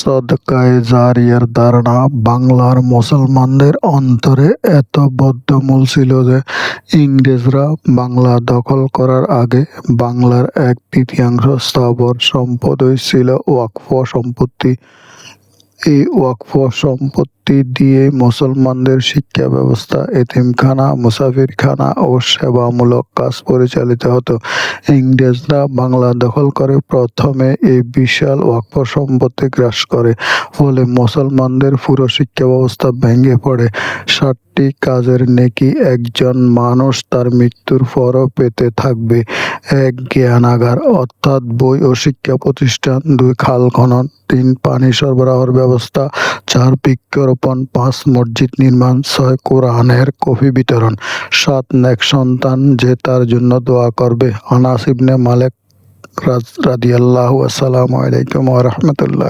সদকায়ে জারিয়ার ধারণা বাংলার মুসলমানদের অন্তরে এত বদ্ধমূল ছিল যে ইংরেজরা বাংলা দখল করার আগে বাংলার 1/3 স্থাবর সম্পদই ছিল ওয়াকফ সম্পত্তি। এই ওয়াকফ সম্পত্তি দিয়ে মুসলমানদের শিক্ষা ব্যবস্থা, এতিমখানা, মুসাফিরখানা ও সেবামূলক কাজ পরিচালিত হতো। ইংরেজরা বাংলা দখল করে প্রথমে এই বিশাল ওয়াকফ সম্পত্তি গ্রাস করে, ফলে মুসলমানদের পুরো শিক্ষা ব্যবস্থা ভেঙে পড়ে। 7টি কাজের নেকি একজন মানুষ তার মৃত্যুর পরও পেতে থাকবে: 1. জ্ঞানাগার অর্থাৎ বই ও শিক্ষা প্রতিষ্ঠান, 2. খাল খনন, 3. পানি সরবরাহের ব্যবস্থা, 4. বৃক্ষরোপণ, 5. মসজিদ নির্মাণ, 6. কোরআনের কপি বিতরণ, 7. নেক সন্তান যে তার জন্য দোয়া করবে। আনাস ইবনে মালিক রাদিয়াল্লাহু। আসসালামু আলাইকুম ওয়া রাহমাতুল্লাহ।